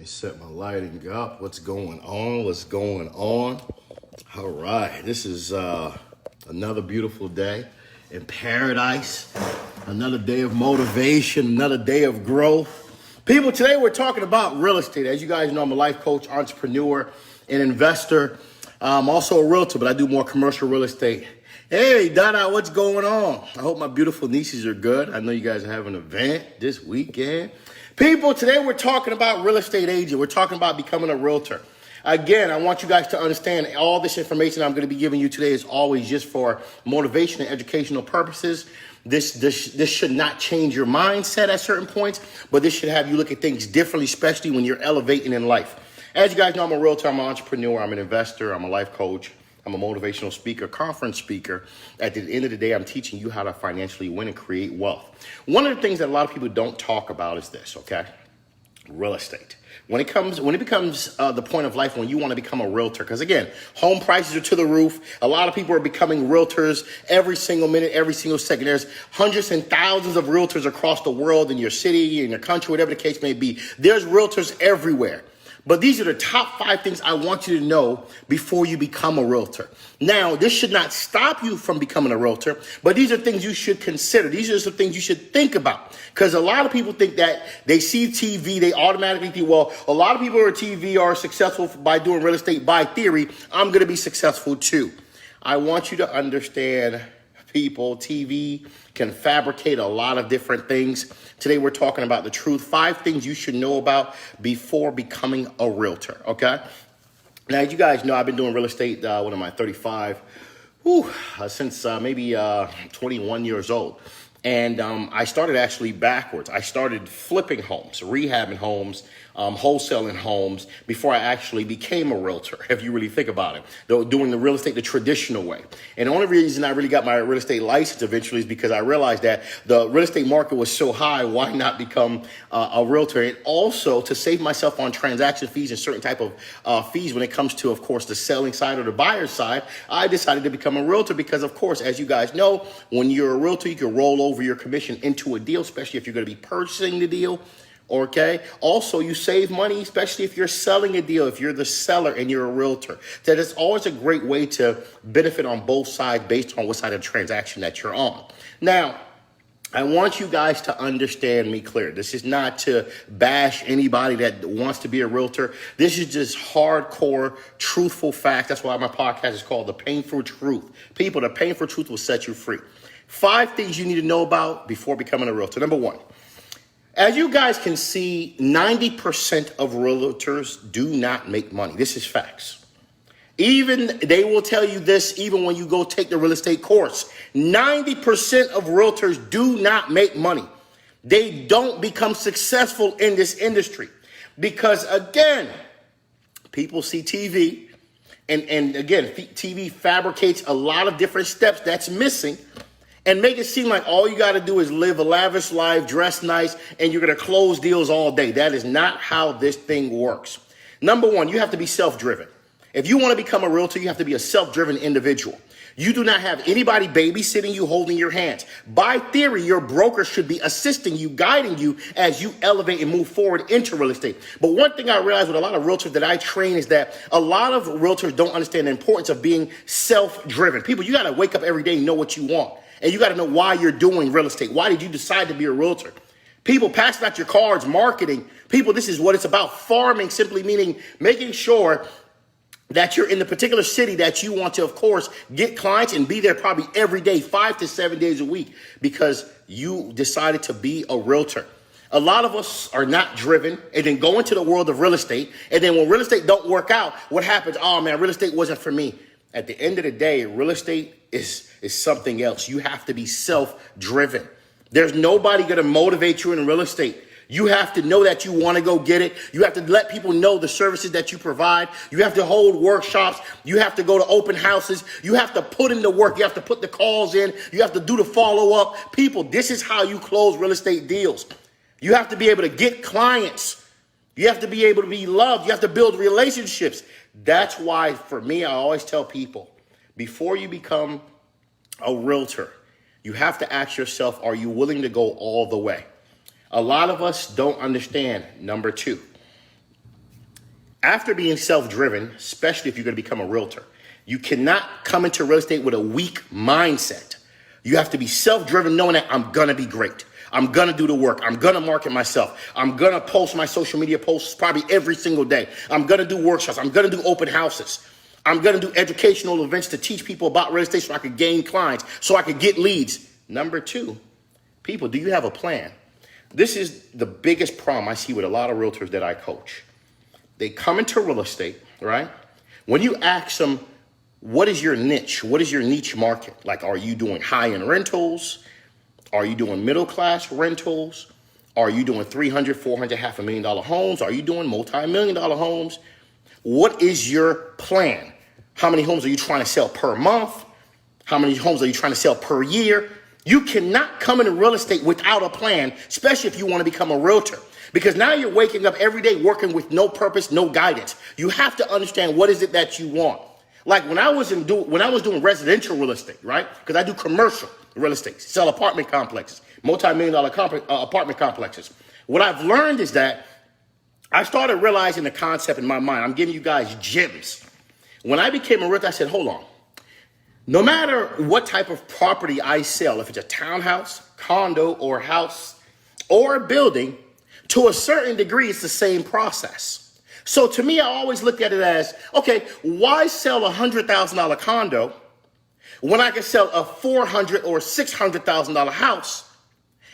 me set my lighting up. What's going on? What's going on? All right. This is another beautiful day in paradise. Another day of motivation. Another day of growth. People, today we're talking about real estate. As you guys know, I'm a life coach, entrepreneur, and investor. I'm also a realtor, but I do more commercial real estate. Hey, Dada, what's going on? I hope my beautiful nieces are good. I know you guys are having an event this weekend. People, today we're talking about real estate agent. We're talking about becoming a realtor. Again, I want you guys to understand all this information I'm going to be giving you today is always just for motivation and educational purposes. This should not change your mindset at certain points, but this should have you look at things differently, especially when you're elevating in life. As you guys know, I'm a realtor, I'm an entrepreneur, I'm an investor, I'm a life coach, I'm a motivational speaker, conference speaker. At the end of the day, I'm teaching you how to financially win and create wealth. One of the things that a lot of people don't talk about is this, okay? Real estate. When it becomes the point of life when you want to become a realtor, because again, home prices are to the roof. A lot of people are becoming realtors every single minute, every single second. There's hundreds and thousands of realtors across the world, in your city, in your country, whatever the case may be. There's realtors everywhere. But these are the top 5 things I want you to know before you become a realtor. Now, this should not stop you from becoming a realtor, but these are things you should consider. These are some things you should think about. Because a lot of people think that they see TV, they automatically think, well, a lot of people who are TV are successful by doing real estate by theory. I'm going to be successful too. I want you to understand, people, TV can fabricate a lot of different things. Today, we're talking about the truth. 5 things you should know about before becoming a realtor, okay? Now, as you guys know, I've been doing real estate, 35? Since maybe 21 years old. And I started actually backwards. I started flipping homes, rehabbing homes, wholesaling homes before I actually became a realtor, if you really think about it, though, doing the real estate the traditional way. And the only reason I really got my real estate license eventually is because I realized that the real estate market was so high, why not become a realtor? And also to save myself on transaction fees and certain type of fees when it comes to, of course, the selling side or the buyer side, I decided to become a realtor because, of course, as you guys know, when you're a realtor, you can roll over your commission into a deal, especially if you're going to be purchasing the deal. Okay. Also, you save money, especially if you're selling a deal, if you're the seller and you're a realtor. That is always a great way to benefit on both sides based on what side of the transaction that you're on. Now, I want you guys to understand me clear. This is not to bash anybody that wants to be a realtor. This is just hardcore, truthful facts. That's why my podcast is called The Painful Truth. People, the painful truth will set you free. 5 things you need to know about before becoming a realtor. Number 1, as you guys can see, 90% of realtors do not make money. This is facts. Even they will tell you this even when you go take the real estate course. 90% of realtors do not make money. They don't become successful in this industry because, again, people see TV. And again, TV fabricates a lot of different steps that's missing and make it seem like all you got to do is live a lavish life, dress nice, and you're going to close deals all day. That is not how this thing works. Number 1, you have to be self-driven. If you want to become a realtor, you have to be a self-driven individual. You do not have anybody babysitting you, holding your hands. By theory, your broker should be assisting you, guiding you as you elevate and move forward into real estate. But one thing I realized with a lot of realtors that I train is that a lot of realtors don't understand the importance of being self-driven. People, you got to wake up every day and know what you want. And you got to know why you're doing real estate. Why did you decide to be a realtor? People, passing out your cards, marketing. People, this is what it's about. Farming simply meaning making sure that you're in the particular city that you want to, of course, get clients and be there probably every day, 5 to 7 days a week, because you decided to be a realtor. A lot of us are not driven and then go into the world of real estate. And then when real estate don't work out, what happens? Oh, man, real estate wasn't for me. At the end of the day, real estate is something else. You have to be self-driven. There's nobody going to motivate you in real estate. You have to know that you want to go get it. You have to let people know the services that you provide. You have to hold workshops. You have to go to open houses. You have to put in the work. You have to put the calls in. You have to do the follow-up. People, this is how you close real estate deals. You have to be able to get clients. You have to be able to be loved. You have to build relationships. That's why, for me, I always tell people, before you become a realtor, you have to ask yourself, are you willing to go all the way? A lot of us don't understand. Number 2, After being self-driven, especially if you're going to become a realtor, you cannot come into real estate with a weak mindset. You have to be self-driven, knowing that I'm going to be great. I'm going to do the work. I'm going to market myself. I'm going to post my social media posts probably every single day. I'm going to do workshops. I'm going to do open houses. I'm going to do educational events to teach people about real estate so I could gain clients, so I could get leads. Number two, people, do you have a plan? This is the biggest problem I see with a lot of realtors that I coach. They come into real estate, right? When you ask them, what is your niche? What is your niche market? Like, are you doing high-end rentals? Are you doing middle-class rentals? Are you doing $300,000, $400,000, $500,000 homes? Are you doing multi-million-dollar homes? What is your plan? How many homes are you trying to sell per month? How many homes are you trying to sell per year? You cannot come into real estate without a plan, especially if you want to become a realtor. Because now you're waking up every day working with no purpose, no guidance. You have to understand what is it that you want. Like when I was doing residential real estate, right? Because I do commercial real estate, sell apartment complexes, multi-million-dollar apartment complexes. What I've learned is that I started realizing the concept in my mind. I'm giving you guys gems. When I became a realtor, I said, hold on. No matter what type of property I sell, if it's a townhouse, condo, or house, or a building, to a certain degree, it's the same process. So to me, I always look at it as, okay, why sell a $100,000 condo when I can sell a $400,000 or $600,000 house?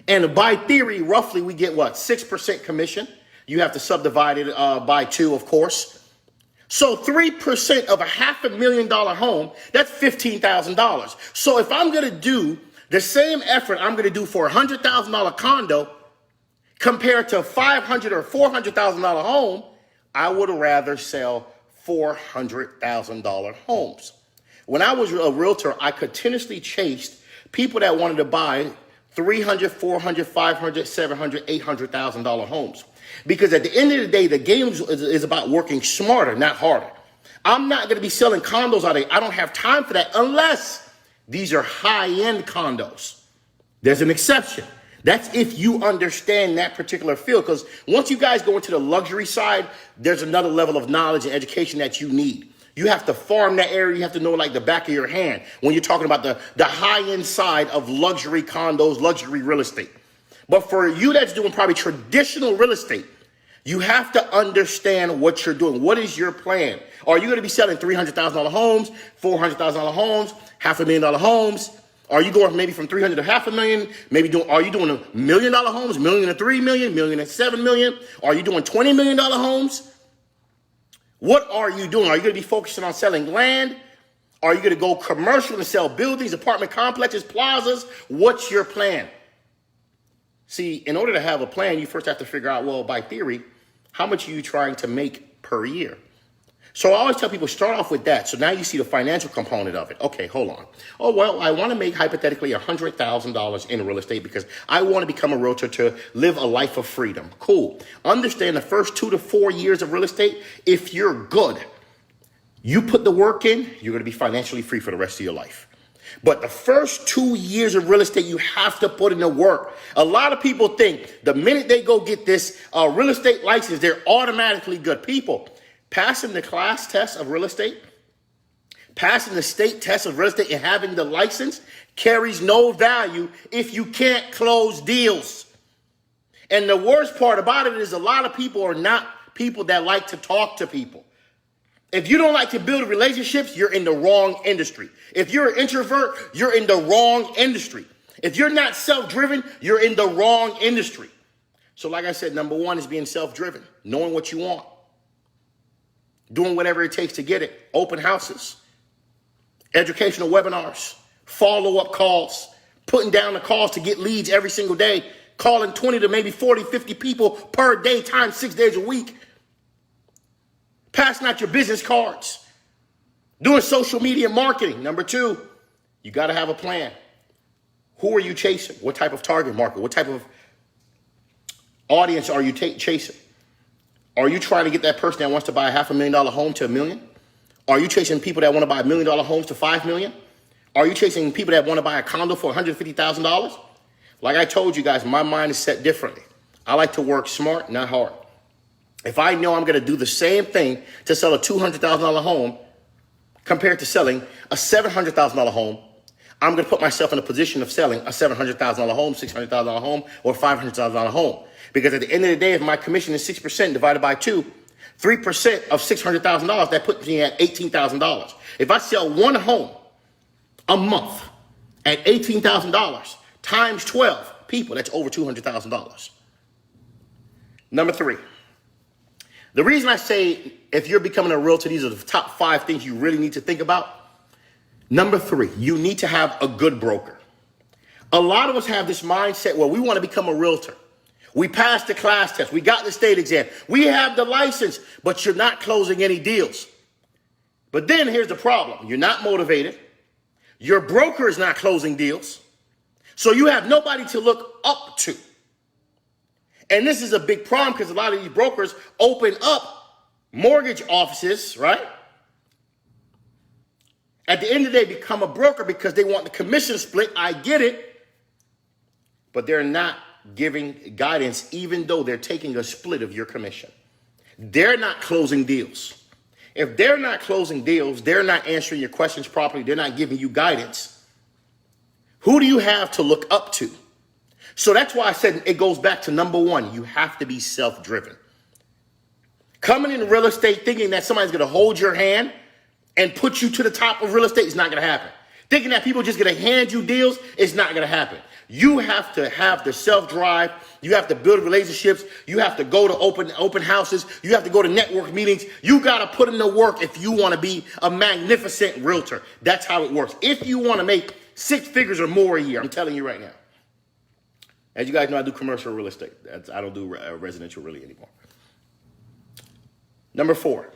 And by theory, roughly, we get what? 6% commission. You have to subdivide it by 2, of course. So 3% of a $500,000 home, that's $15,000. So if I'm going to do the same effort I'm going to do for a $100,000 condo compared to a $500,000 or $400,000 home, I would rather sell $400,000 homes. When I was a realtor, I continuously chased people that wanted to buy $300,000, $400,000, $500,000, $700,000, $800,000 homes. Because at the end of the day, the game is about working smarter, not harder. I'm not going to be selling condos all day. I don't have time for that unless these are high-end condos. There's an exception. That's if you understand that particular field. Because once you guys go into the luxury side, there's another level of knowledge and education that you need. You have to farm that area. You have to know like the back of your hand when you're talking about the high-end side of luxury condos, luxury real estate. But for you that's doing probably traditional real estate, you have to understand what you're doing. What is your plan? Are you going to be selling $300,000 homes, $400,000 homes, $500,000 homes? Are you going maybe from $300,000 to $500,000? Maybe are you doing $1 million homes, $1 million to $3 million, $1 million to $7 million? Are you doing $20 million homes? What are you doing? Are you going to be focusing on selling land? Are you going to go commercial and sell buildings, apartment complexes, plazas? What's your plan? See, in order to have a plan, you first have to figure out, well, by theory, how much are you trying to make per year? So I always tell people, start off with that. So now you see the financial component of it. Okay, hold on. Oh, well, I want to make hypothetically $100,000 in real estate because I want to become a realtor to live a life of freedom. Cool. Understand the first 2 to 4 years of real estate, if you're good, you put the work in, you're going to be financially free for the rest of your life. But the first 2 years of real estate, you have to put in the work. A lot of people think the minute they go get this real estate license, they're automatically good people. Passing the class test of real estate, passing the state test of real estate and having the license carries no value if you can't close deals. And the worst part about it is a lot of people are not people that like to talk to people. If you don't like to build relationships, you're in the wrong industry. If you're an introvert, you're in the wrong industry. If you're not self-driven, you're in the wrong industry. So like I said, number one is being self-driven, knowing what you want, doing whatever it takes to get it, open houses, educational webinars, follow-up calls, putting down the calls to get leads every single day, calling 20 to maybe 40, 50 people per day times 6 days a week. Passing out your business cards, doing social media marketing. Number two, you got to have a plan. Who are you chasing? What type of target market? What type of audience are you chasing? Are you trying to get that person that wants to buy a $500,000 home to $1 million? Are you chasing people that want to buy $1 million homes to $5 million? Are you chasing people that want to buy a condo for $150,000? Like I told you guys, my mind is set differently. I like to work smart, not hard. If I know I'm going to do the same thing to sell a $200,000 home compared to selling a $700,000 home, I'm going to put myself in a position of selling a $700,000 home, $600,000 home, or $500,000 home. Because at the end of the day, if my commission is 6% divided by 2, 3% of $600,000, that puts me at $18,000. If I sell one home a month at $18,000 times 12 people, that's over $200,000. Number 3. The reason I say if you're becoming a realtor, these are the top 5 things you really need to think about. Number 3, you need to have a good broker. A lot of us have this mindset where we want to become a realtor. We passed the class test. We got the state exam. We have the license, but you're not closing any deals. But then here's the problem. You're not motivated. Your broker is not closing deals. So you have nobody to look up to. And this is a big problem because a lot of these brokers open up mortgage offices, right? At the end of the day, become a broker because they want the commission split. I get it. But they're not giving guidance, even though they're taking a split of your commission. They're not closing deals. If they're not closing deals, they're not answering your questions properly, they're not giving you guidance, who do you have to look up to? So that's why I said it goes back to number 1. You have to be self-driven. Coming in real estate thinking that somebody's going to hold your hand and put you to the top of real estate is not going to happen. Thinking that people are just going to hand you deals is not going to happen. You have to have the self-drive. You have to build relationships. You have to go to open houses. You have to go to network meetings. You got to put in the work if you want to be a magnificent realtor. That's how it works. If you want to make 6 figures or more a year, I'm telling you right now. As you guys know, I do commercial real estate. I don't do residential really anymore. Number 4.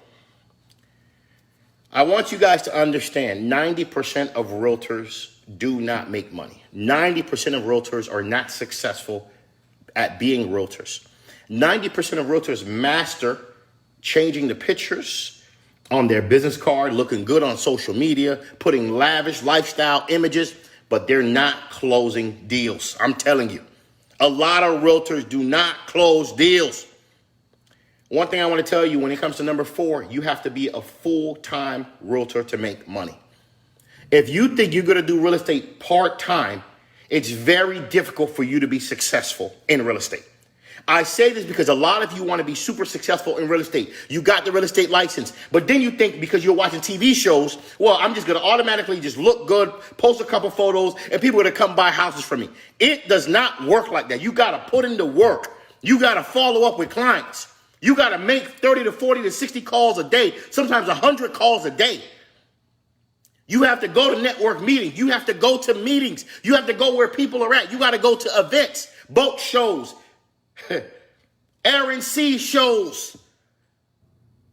I want you guys to understand 90% of realtors do not make money. 90% of realtors are not successful at being realtors. 90% of realtors master changing the pictures on their business card, looking good on social media, putting lavish lifestyle images, but they're not closing deals. I'm telling you, a lot of realtors do not close deals. One thing I want to tell you when it comes to number 4, you have to be a full-time realtor to make money. If you think you're going to do real estate part-time, it's very difficult for you to be successful in real estate. I say this because a lot of you want to be super successful in real estate. You got the real estate license, but then you think because you're watching TV shows, well, I'm just going to automatically just look good, post a couple photos, and people are going to come buy houses from me. It does not work like that. You got to put in the work. You got to follow up with clients. You got to make 30 to 40 to 60 calls a day, sometimes 100 calls a day. You have to go to network meetings. You have to go to meetings. You have to go where people are at. You got to go to events, boat shows, R&C shows,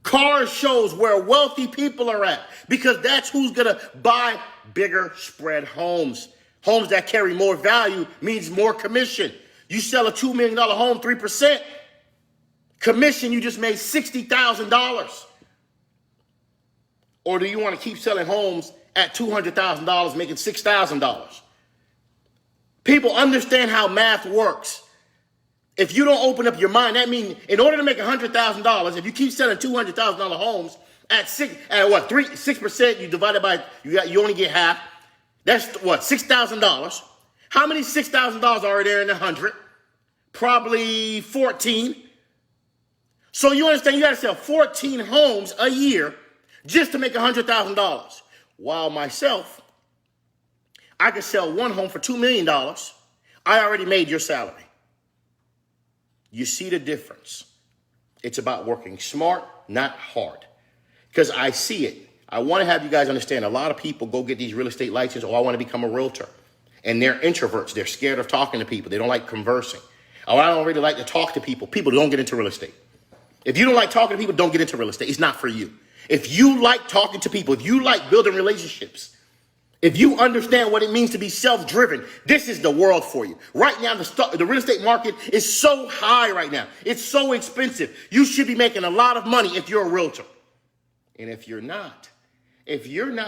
car shows where wealthy people are at, because that's who's going to buy bigger spread homes. Homes that carry more value means more commission. You sell a $2 million home, 3%. Commission, you just made $60,000. Or do you want to keep selling homes at $200,000, making $6,000? People understand how math works. If you don't open up your mind, that means in order to make $100,000, if you keep selling $200,000 homes at 6%, you divide it by, you only get half. That's what, $6,000. How many $6,000 are there in 100? Probably 14. So you understand you got to sell 14 homes a year just to make $100,000. While myself, I could sell one home for $2 million. I already made your salary. You see the difference. It's about working smart, not hard. Because I see it. I want to have you guys understand a lot of people go get these real estate licenses. Oh, I want to become a realtor. And they're introverts. They're scared of talking to people. They don't like conversing. Oh, I don't really like to talk to people. People don't get into real estate. If you don't like talking to people, don't get into real estate. It's not for you. If you like talking to people, if you like building relationships, if you understand what it means to be self-driven, this is the world for you. Right now, the real estate market is so high right now. It's so expensive. You should be making a lot of money if you're a realtor. And if you're not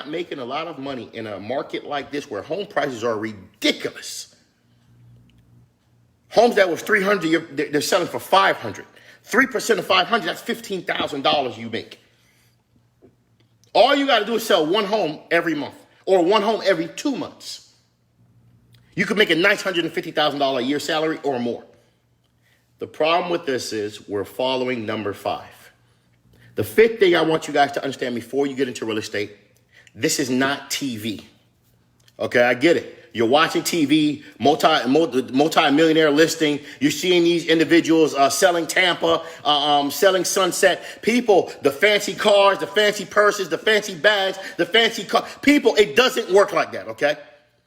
making a lot of money in a market like this where home prices are ridiculous, homes that was $300, they're selling for $500. 3% of 500, that's $15,000 you make. All you got to do is sell one home every month or one home every 2 months. You could make a nice $150,000 a year salary or more. The problem with this is we're following number 5. The 5th thing I want you guys to understand before you get into real estate, this is not TV. Okay, I get it. You're watching TV, multi-millionaire listing. You're seeing these individuals selling Tampa, selling Sunset. People, the fancy cars, the fancy purses, the fancy bags, the fancy car. People, it doesn't work like that, okay?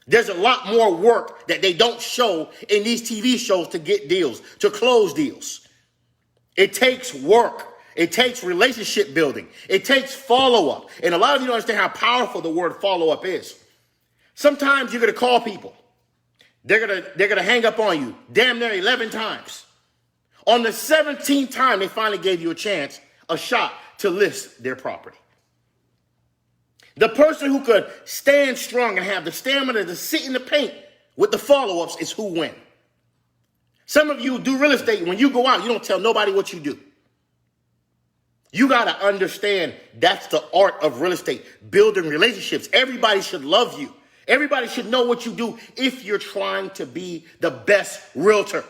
There's a lot more work that they don't show in these TV shows to get deals, to close deals. It takes work. It takes relationship building. It takes follow-up. And a lot of you don't understand how powerful the word follow-up is. Sometimes you're going to call people. They're going to hang up on you damn near 11 times. On the 17th time, they finally gave you a shot to list their property. The person who could stand strong and have the stamina to sit in the paint with the follow-ups is who win. Some of you do real estate. When you go out, you don't tell nobody what you do. You got to understand that's the art of real estate, building relationships. Everybody should love you. Everybody should know what you do if you're trying to be the best realtor.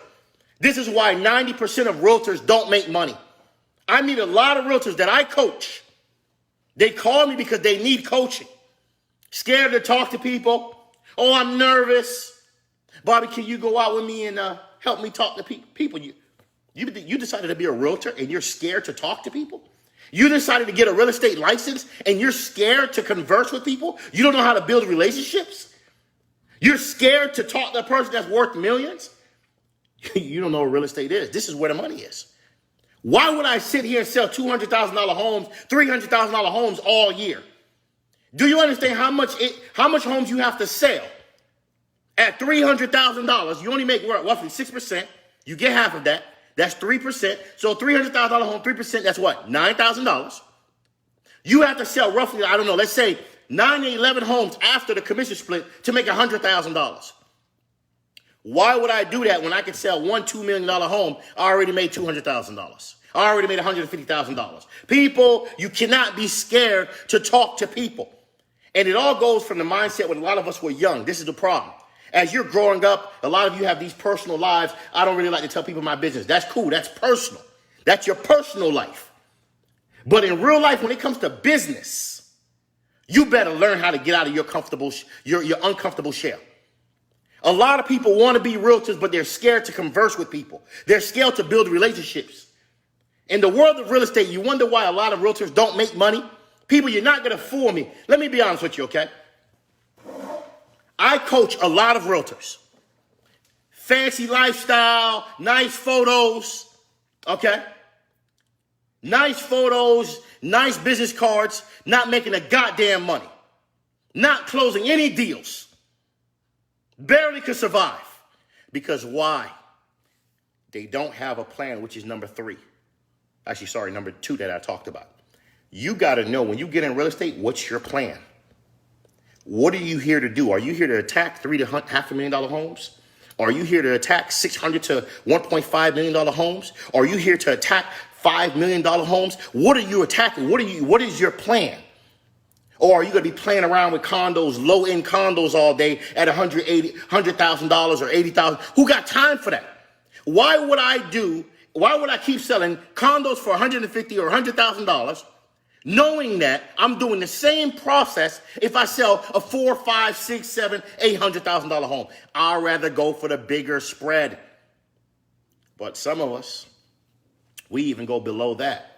This is why 90% of realtors don't make money. I meet a lot of realtors that I coach. They call me because they need coaching. Scared to talk to people. Oh, I'm nervous. Bobby, can you go out with me and help me talk to people? You decided to be a realtor and you're scared to talk to people? You decided to get a real estate license and you're scared to converse with people? You don't know how to build relationships? You're scared to talk to a person that's worth millions? You don't know what real estate is. This is where the money is. Why would I sit here and sell $200,000 homes, $300,000 homes all year? Do you understand how much homes you have to sell? At $300,000, you only make roughly 6%. You get half of that. That's 3%. So $300,000 home, 3%, that's what? $9,000. You have to sell roughly, I don't know, let's say 9 to 11 homes after the commission split to make $100,000. Why would I do that when I could sell one $2 million home? I already made $200,000. I already made $150,000. People, you cannot be scared to talk to people. And it all goes from the mindset when a lot of us were young. This is the problem. As you're growing up, a lot of you have these personal lives. I don't really like to tell people my business. That's cool. That's personal. That's your personal life. But in real life, when it comes to business, you better learn how to get out of your uncomfortable shell. A lot of people want to be realtors, but they're scared to converse with people. They're scared to build relationships. In the world of real estate, you wonder why a lot of realtors don't make money. People, you're not going to fool me. Let me be honest with you, okay? I coach a lot of realtors. Fancy lifestyle, nice photos, okay? Nice photos, nice business cards, not making a goddamn money. Not closing any deals. Barely could survive. Because why? They don't have a plan, which is number 3. Actually, sorry, number 2 that I talked about. You got to know when you get in real estate, what's your plan? What are you here to do? Are you here to attack $3 to $500,000 homes? Are you here to attack $600 to $1.5 million homes? Are you here to attack $5 million homes? What are you attacking? What is your plan? Or are you going to be playing around with condos, low-end condos all day at $100,000 or $80,000? Who got time for that? Why would I keep selling condos for $150,000 or $100,000? Knowing that I'm doing the same process if I sell a $400,000, $500,000, $600,000, $700,000, $800,000 home. I'd rather go for the bigger spread. But some of us, we even go below that.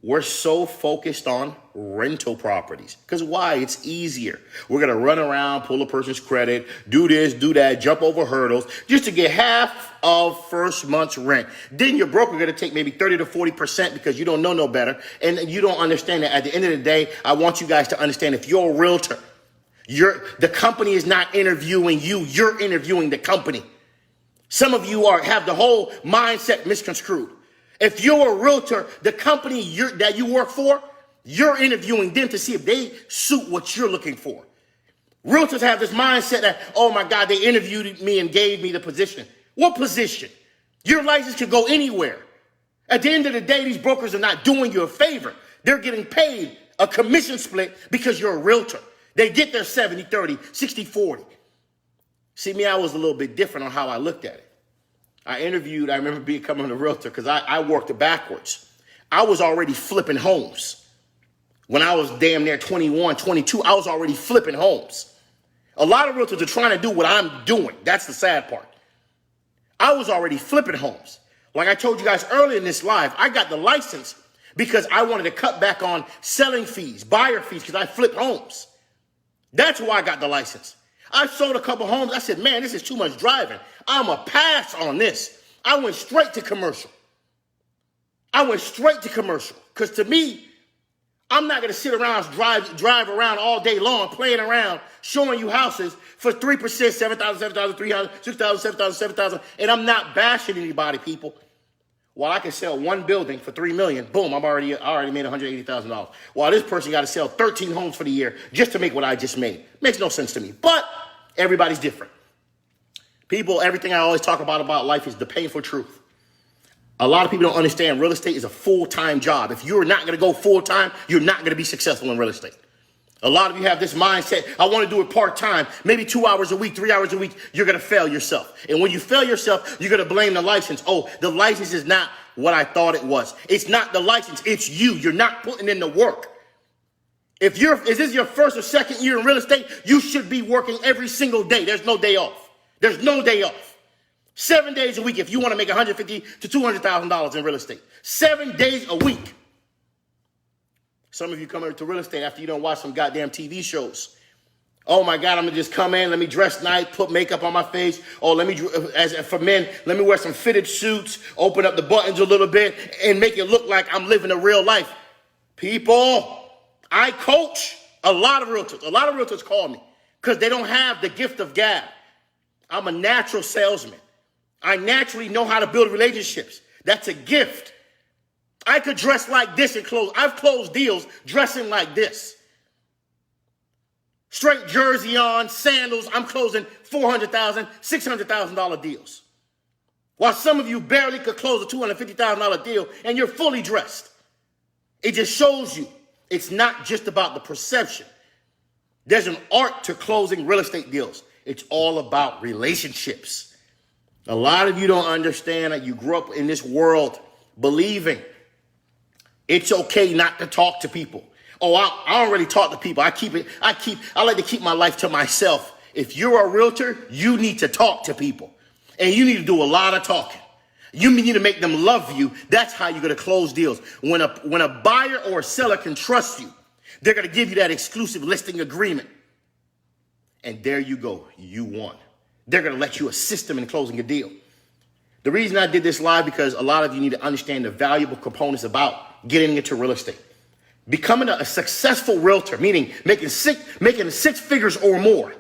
We're so focused on rental properties. Because why? It's easier. We're going to run around, pull a person's credit, do this, do that, jump over hurdles just to get half of first month's rent. Then your broker going to take maybe 30 to 40% because you don't know no better. And you don't understand that at the end of the day, I want you guys to understand if you're a realtor, the company is not interviewing you. You're interviewing the company. Some of you have the whole mindset misconstrued. If you're a realtor, the company that you work for, you're interviewing them to see if they suit what you're looking for. Realtors have this mindset that, oh my God, they interviewed me and gave me the position. What position? Your license could go anywhere. At the end of the day, these brokers are not doing you a favor. They're getting paid a commission split because you're a realtor. They get their 70-30, 60-40. See, me, I was a little bit different on how I looked at it. I remember becoming a realtor because I worked it backwards. I was already flipping homes. When I was damn near 21, 22, I was already flipping homes. A lot of realtors are trying to do what I'm doing. That's the sad part. I was already flipping homes. Like I told you guys earlier in this live, I got the license because I wanted to cut back on selling fees, buyer fees, because I flipped homes. That's why I got the license. I sold a couple homes. I said, man, this is too much driving. I'm a pass on this. I went straight to commercial. Because to me, I'm not going to sit around, drive around all day long, playing around, showing you houses for 3%, 7,000, 7,300, 6,000, 7,000, 7,000. And I'm not bashing anybody, people. While I can sell one building for $3 million, boom, I already made $180,000. While this person got to sell 13 homes for the year just to make what I just made. Makes no sense to me. But everybody's different. People, everything I always talk about life is the painful truth. A lot of people don't understand real estate is a full-time job. If you're not going to go full-time, you're not going to be successful in real estate. A lot of you have this mindset, I want to do it part-time, maybe 2 hours a week, 3 hours a week. You're going to fail yourself. And when you fail yourself, you're going to blame the license. Oh, the license is not what I thought it was. It's not the license. It's you. You're not putting in the work. If this is your first or second year in real estate, you should be working every single day. There's no day off. 7 days a week if you want to make $150,000 to $200,000 in real estate. 7 days a week. Some of you come into real estate after you don't watch some goddamn TV shows. Oh my God, I'm gonna just come in, let me dress nice, put makeup on my face. Oh, for men, let me wear some fitted suits, open up the buttons a little bit, and make it look like I'm living a real life. People, I coach a lot of realtors. A lot of realtors call me because they don't have the gift of gab. I'm a natural salesman. I naturally know how to build relationships. That's a gift. I could dress like this and close. I've closed deals dressing like this. Straight jersey on, sandals. I'm closing $400,000, $600,000 deals. While some of you barely could close a $250,000 deal and you're fully dressed. It just shows you it's not just about the perception. There's an art to closing real estate deals. It's all about relationships. A lot of you don't understand that you grew up in this world believing it's okay not to talk to people. Oh, I already talk to people. I like to keep my life to myself. If you're a realtor, you need to talk to people. And you need to do a lot of talking. You need to make them love you. That's how you're going to close deals. When a buyer or a seller can trust you, they're going to give you that exclusive listing agreement. And there you go. You won. They're going to let you assist them in closing a deal. The reason I did this live because a lot of you need to understand the valuable components about getting into real estate. Becoming a successful realtor, meaning making six figures or more.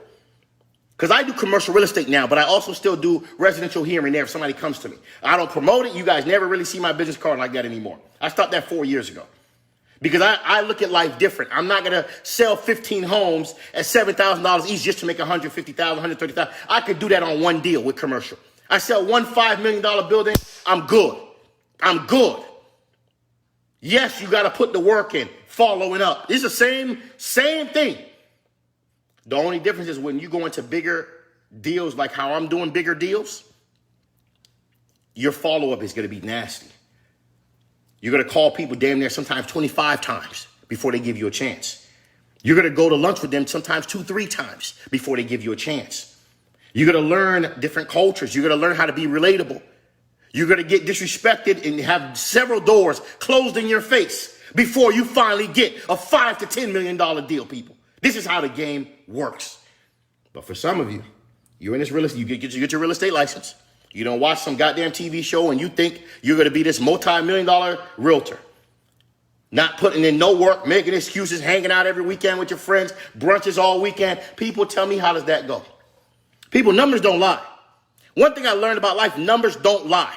Because I do commercial real estate now, but I also still do residential here and there if somebody comes to me. I don't promote it. You guys never really see my business card like that anymore. I stopped that 4 years ago. Because I look at life different. I'm not going to sell 15 homes at $7,000 each just to make $150,000, $130,000. I could do that on one deal with commercial. I sell one $5 million building. I'm good. Yes, you got to put the work in, following up. It's the same thing. The only difference is when you go into bigger deals, like how I'm doing bigger deals, your follow-up is going to be nasty. You're going to call people damn near sometimes 25 times before they give you a chance. You're going to go to lunch with them sometimes 2-3 times before they give you a chance. You're going to learn different cultures. You're going to learn how to be relatable. You're going to get disrespected and have several doors closed in your face before you finally get a $5 to $10 million deal, people. This is how the game works. But for some of you, you're in this real estate, you get your real estate license. You don't watch some goddamn TV show and you think you're going to be this multi-million-dollar realtor. Not putting in no work, making excuses, hanging out every weekend with your friends, brunches all weekend. People tell me, how does that go? People, numbers don't lie. One thing I learned about life, numbers don't lie.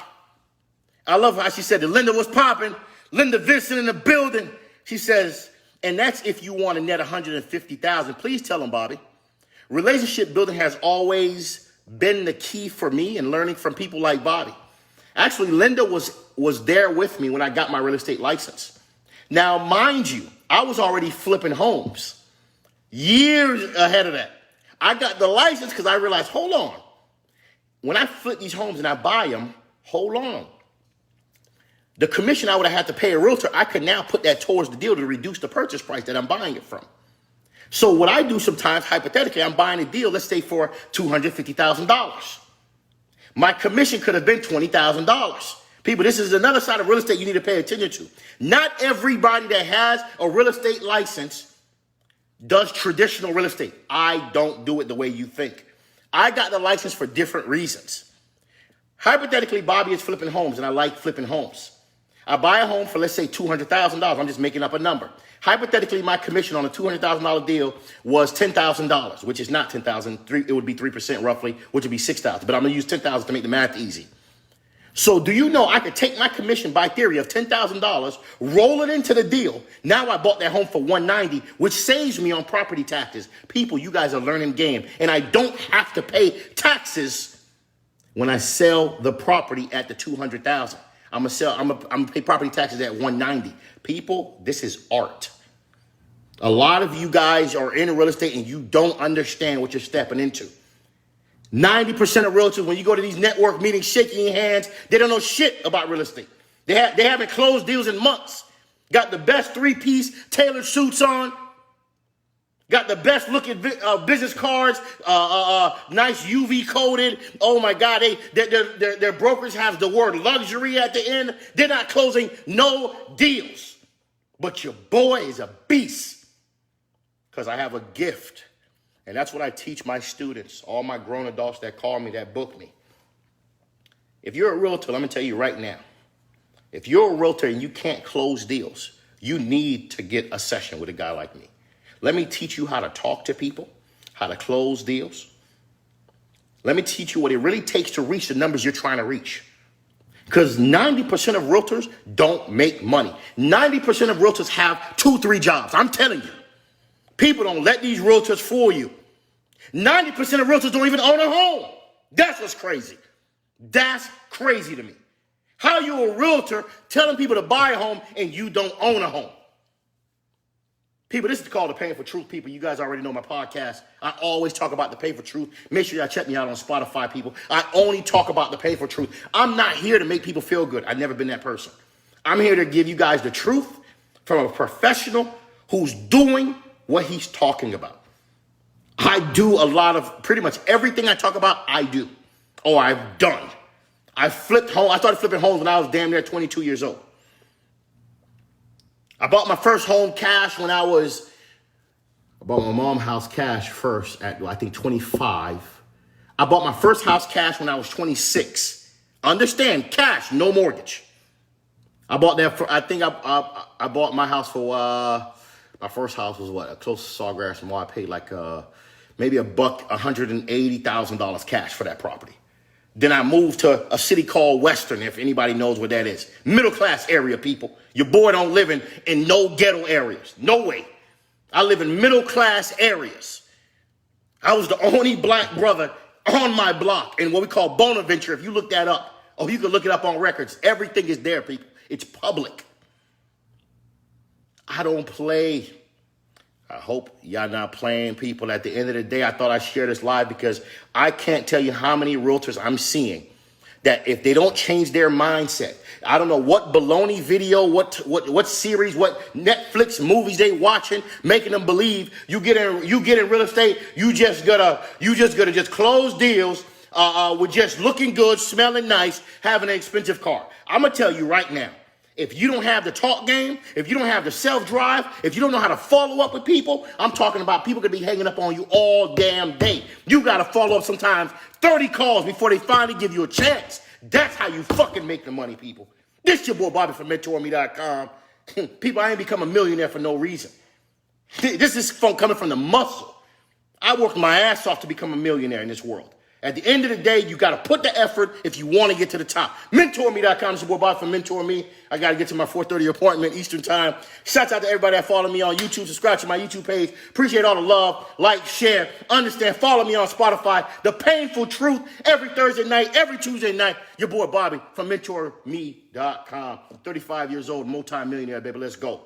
I love how she said that Linda was popping. Linda Vincent in the building. She says, and that's if you want to net $150,000. Please tell them, Bobby. Relationship building has always been the key for me and learning from people like Bobby. Actually, Linda was was there with me when I got my real estate license. Now, mind you, I was already flipping homes years ahead of that. I got the license because I realized, hold on. When I flip these homes and I buy them, hold on. The commission I would have had to pay a realtor, I could now put that towards the deal to reduce the purchase price that I'm buying it from. So what I do sometimes, hypothetically, I'm buying a deal, let's say for $250,000. My commission could have been $20,000. People, this is another side of real estate you need to pay attention to. Not everybody that has a real estate license does traditional real estate. I don't do it the way you think. I got the license for different reasons. Hypothetically, Bobby is flipping homes, and I like flipping homes. I buy a home for, let's say, $200,000. I'm just making up a number. Hypothetically, my commission on a $200,000 deal was $10,000, which is not $10,000. It would be 3% roughly, which would be $6,000. But I'm going to use $10,000 to make the math easy. So do you know I could take my commission by theory of $10,000, roll it into the deal. Now I bought that home for $190,000, which saves me on property taxes. People, you guys are learning game. And I don't have to pay taxes when I sell the property at the $200,000. I'm gonna pay property taxes at $190,000. People, this is art. A lot of you guys are in real estate and you don't understand what you're stepping into. 90% of realtors, when you go to these network meetings, shaking your hands, they don't know shit about real estate. They haven't closed deals in months. Got the best three-piece tailored suits on. Got the best looking business cards, nice UV coated. Oh my God, their brokers have the word luxury at the end. They're not closing no deals. But your boy is a beast because I have a gift. And that's what I teach my students, all my grown adults that call me, that book me. If you're a realtor, let me tell you right now, if you're a realtor and you can't close deals, you need to get a session with a guy like me. Let me teach you how to talk to people, how to close deals. Let me teach you what it really takes to reach the numbers you're trying to reach. Because 90% of realtors don't make money. 90% of realtors have 2-3 jobs. I'm telling you. People don't let these realtors fool you. 90% of realtors don't even own a home. That's what's crazy. That's crazy to me. How you a realtor telling people to buy a home and you don't own a home? People, this is called The Painful Truth, people. You guys already know my podcast. I always talk about the painful truth. Make sure y'all check me out on Spotify, people. I only talk about the painful truth. I'm not here to make people feel good. I've never been that person. I'm here to give you guys the truth from a professional who's doing what he's talking about. I do a lot of, pretty much everything I talk about, I do. Or I've done. I started flipping homes when I was damn near 22 years old. I bought my first home cash I bought my mom's house cash first at, I think, 25. I bought my first house cash when I was 26. Understand, cash, no mortgage. I bought that for, I think I bought my house for, my first house was what? Close to Sawgrass Mall. I paid like maybe $180,000 cash for that property. Then I moved to a city called Western, if anybody knows what that is. Middle class area, people. Your boy don't live in no ghetto areas. No way. I live in middle class areas. I was the only black brother on my block in what we call Bonaventure. If you look that up, or you can look it up on records. Everything is there, people. It's public. I don't play. I hope y'all not playing, people. At the end of the day, I thought I'd share this live because I can't tell you how many realtors I'm seeing that if they don't change their mindset, I don't know what baloney video, what series, what Netflix movies they watching, making them believe you get in real estate, you just gotta close deals with just looking good, smelling nice, having an expensive car. I'm gonna tell you right now. If you don't have the talk game, if you don't have the self-drive, if you don't know how to follow up with people, I'm talking about people could be hanging up on you all damn day. You got to follow up sometimes 30 calls before they finally give you a chance. That's how you fucking make the money, people. This your boy Bobby from Mentourme.com. People, I ain't become a millionaire for no reason. This is coming from the muscle. I worked my ass off to become a millionaire in this world. At the end of the day, you got to put the effort if you want to get to the top. Mentourme.com. It's your boy Bob from Mentourme. I got to get to my 4:30 appointment Eastern time. Shouts out to everybody that follow me on YouTube. Subscribe to my YouTube page. Appreciate all the love. Like, share, understand. Follow me on Spotify. The Painful Truth every Thursday night, every Tuesday night. Your boy Bobby from Mentourme.com. 35 years old, multi-millionaire, baby. Let's go.